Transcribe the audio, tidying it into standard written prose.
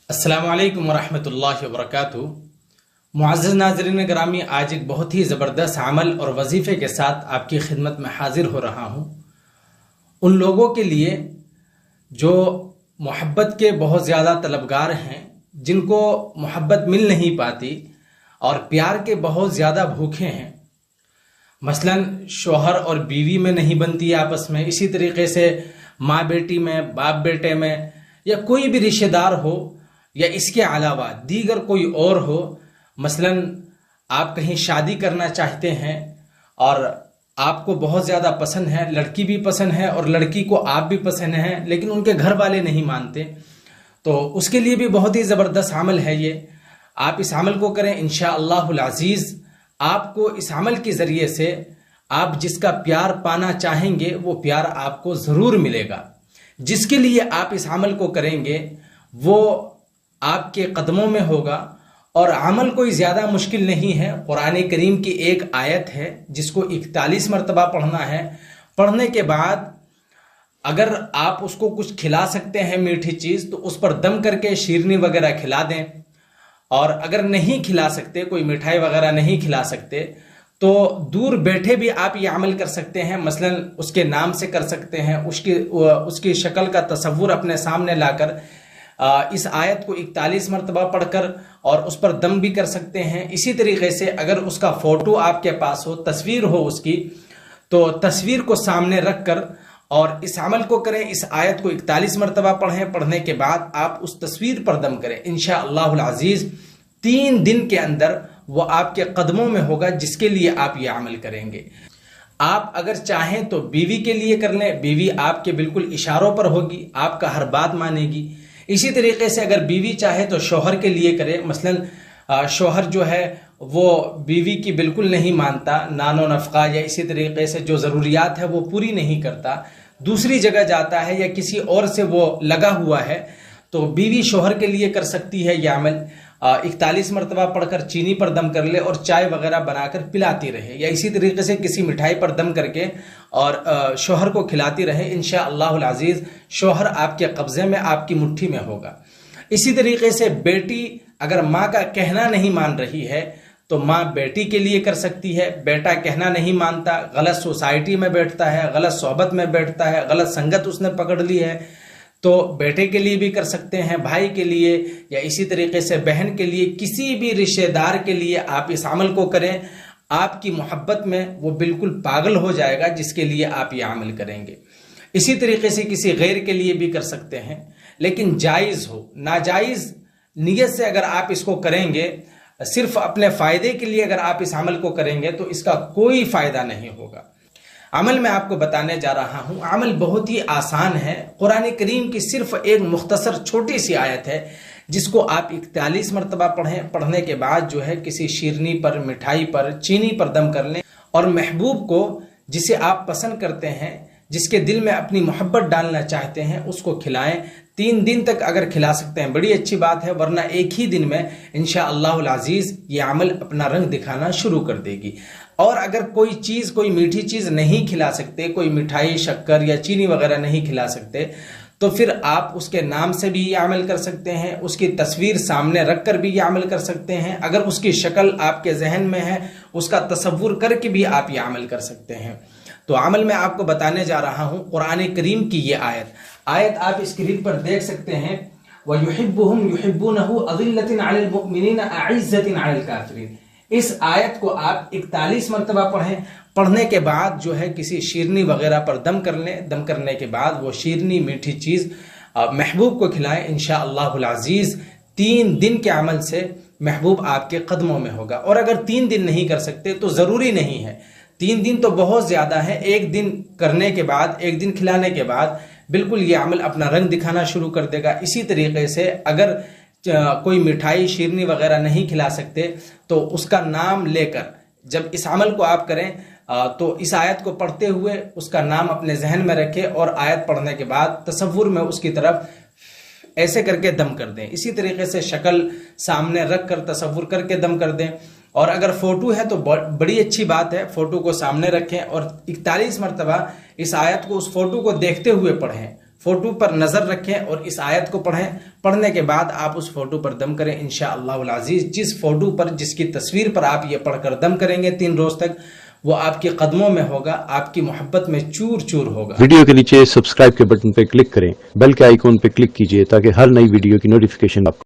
अस्सलामु अलैकुम वरहमतुल्लाहि वबरकातुहू। मुअज़्ज़ज़ नाज़रीन ग्रामी, आज एक बहुत ही ज़बरदस्त अमल और वजीफ़े के साथ आपकी खिदमत में हाजिर हो रहा हूँ। उन लोगों के लिए जो मोहब्बत के बहुत ज़्यादा तलबगार हैं, जिनको मोहब्बत मिल नहीं पाती और प्यार के बहुत ज़्यादा भूखे हैं। मसलन शोहर और बीवी में नहीं बनती आपस में, इसी तरीके से माँ बेटी में, बाप बेटे में, या कोई भी रिश्तेदार हो या इसके अलावा दीगर कोई और हो। मसलन आप कहीं शादी करना चाहते हैं और आपको बहुत ज़्यादा पसंद है, लड़की भी पसंद है और लड़की को आप भी पसंद है, लेकिन उनके घर वाले नहीं मानते, तो उसके लिए भी बहुत ही ज़बरदस्त अमल है ये। आप इस अमल को करें, इंशाअल्लाहुल अज़ीज़ आपको इस अमल के ज़रिए से आप जिसका प्यार पाना चाहेंगे वो प्यार आपको ज़रूर मिलेगा। जिसके लिए आप इस अमल को करेंगे वो आपके कदमों में होगा। और अमल कोई ज़्यादा मुश्किल नहीं है। कुरान करीम की एक आयत है जिसको 41 मरतबा पढ़ना है। पढ़ने के बाद अगर आप उसको कुछ खिला सकते हैं मीठी चीज़, तो उस पर दम करके शीरनी वगैरह खिला दें। और अगर नहीं खिला सकते, कोई मिठाई वगैरह नहीं खिला सकते, तो दूर बैठे भी आप ये अमल कर सकते हैं। मसलन उसके नाम से कर सकते हैं, उसकी शक्ल का तसव्वुर अपने सामने लाकर इस आयत को 41 मरतबा पढ़कर और उस पर दम भी कर सकते हैं। इसी तरीके से अगर उसका फ़ोटो आपके पास हो, तस्वीर हो उसकी, तो तस्वीर को सामने रख कर और इस अमल को करें। इस आयत को 41 मरतबा पढ़ें। पढ़ने के बाद आप उस तस्वीर पर दम करें। इंशाअल्लाहुल अज़ीज़ 3 दिन के अंदर वो आपके कदमों में होगा, जिसके लिए आप ये अमल करेंगे। आप अगर चाहें तो बीवी के लिए कर लें, बीवी आपके बिल्कुल इशारों पर होगी, आपका हर बात मानेगी। इसी तरीके से अगर बीवी चाहे तो शौहर के लिए करे। मसलन शौहर जो है वो बीवी की बिल्कुल नहीं मानता, नानो नफ़क़ा या इसी तरीके से जो ज़रूरियात है वो पूरी नहीं करता, दूसरी जगह जाता है या किसी और से वो लगा हुआ है, तो बीवी शौहर के लिए कर सकती है यह अमल। 41 मरतबा पढ़कर चीनी पर दम कर ले और चाय वगैरह बनाकर पिलाती रहे, या इसी तरीके से किसी मिठाई पर दम करके और शौहर को खिलाती रहे। इंशाअल्लाहुल अज़ीज़ शौहर आपके कब्ज़े में, आपकी मुट्ठी में होगा। इसी तरीके से बेटी अगर माँ का कहना नहीं मान रही है तो माँ बेटी के लिए कर सकती है। बेटा कहना नहीं मानता, गलत सोसाइटी में बैठता है, गलत सोहबत में बैठता है, गलत संगत उसने पकड़ ली है, तो बेटे के लिए भी कर सकते हैं, भाई के लिए या इसी तरीके से बहन के लिए, किसी भी रिश्तेदार के लिए आप इस अमल को करें। आपकी मोहब्बत में वो बिल्कुल पागल हो जाएगा, जिसके लिए आप ये अमल करेंगे। इसी तरीके से किसी गैर के लिए भी कर सकते हैं, लेकिन जायज़ हो। नाजायज़ नीयत से अगर आप इसको करेंगे, सिर्फ अपने फ़ायदे के लिए अगर आप इस अमल को करेंगे, तो इसका कोई फ़ायदा नहीं होगा। अमल मैं आपको बताने जा रहा हूँ। अमल बहुत ही आसान है। कुरान करीम की सिर्फ एक मुख्तसर छोटी सी आयत है, जिसको आप 41 मरतबा पढ़ें। पढ़ने के बाद जो है किसी शीरनी पर, मिठाई पर, चीनी पर दम कर लें और महबूब को, जिसे आप पसंद करते हैं, जिसके दिल में अपनी मोहब्बत डालना चाहते हैं, उसको खिलाएं। 3 दिन तक अगर खिला सकते हैं बड़ी अच्छी बात है, वरना एक ही दिन में इंशाअल्लाहुल अज़ीज़ ये अमल अपना रंग दिखाना शुरू कर देगी। और अगर कोई चीज़, कोई मीठी चीज़ नहीं खिला सकते, कोई मिठाई, शक्कर या चीनी वगैरह नहीं खिला सकते, तो फिर आप उसके नाम से भी ये अमल कर सकते हैं, उसकी तस्वीर सामने रख कर भी ये अमल कर सकते हैं। अगर उसकी शक्ल आपके जहन में है, उसका तसव्वुर करके भी आप ये अमल कर सकते हैं। तो अमल मैं आपको बताने जा रहा हूँ कुरान करीम की ये आयत आप स्क्रीन पर देख सकते हैं। वयुहिब्बुहुम युहिब्बूनहु अज़िल्लतिन अलल मुमिनीन अइज़्ज़तिन अलल काफ़िरीन। इस आयत को आप 41 मरतबा पढ़ें। पढ़ने के बाद जो है किसी शीरनी वगैरह पर दम कर लें। दम करने के बाद वो शीरनी, मीठी चीज़ महबूब को खिलाएं। इंशाअल्लाहुल अज़ीज़ 3 दिन के अमल से महबूब आपके कदमों में होगा। और अगर 3 दिन नहीं कर सकते तो ज़रूरी नहीं है, 3 दिन तो बहुत ज़्यादा है। 1 दिन करने के बाद, 1 दिन खिलाने के बाद बिल्कुल ये अमल अपना रंग दिखाना शुरू कर देगा। इसी तरीके से अगर कोई मिठाई, शीरनी वगैरह नहीं खिला सकते, तो उसका नाम लेकर जब इस अमल को आप करें, तो इस आयत को पढ़ते हुए उसका नाम अपने जहन में रखें और आयत पढ़ने के बाद तसव्वुर में उसकी तरफ ऐसे करके दम कर दें। इसी तरीके से शक्ल सामने रख कर तसव्वुर करके दम कर दें। और अगर फ़ोटो है तो बड़ी अच्छी बात है, फ़ोटो को सामने रखें और 41 मरतबा इस आयत को उस फ़ोटो को देखते हुए पढ़ें। فوٹو پر نظر رکھیں اور اس آیت کو پڑھیں. پڑھنے کے بعد آپ اس فوٹو پر دم کریں انشاءاللہ العزیز. جس فوٹو پر، جس کی تصویر پر آپ یہ پڑھ کر دم کریں گے 3 روز تک، وہ آپ کے قدموں میں ہوگا، آپ کی محبت میں چور چور ہوگا. ویڈیو کے نیچے سبسکرائب کے بٹن پہ کلک کریں، بیل کے آئیکن پہ کلک کیجئے تاکہ ہر نئی ویڈیو کی نوٹیفیکیشن آپ کو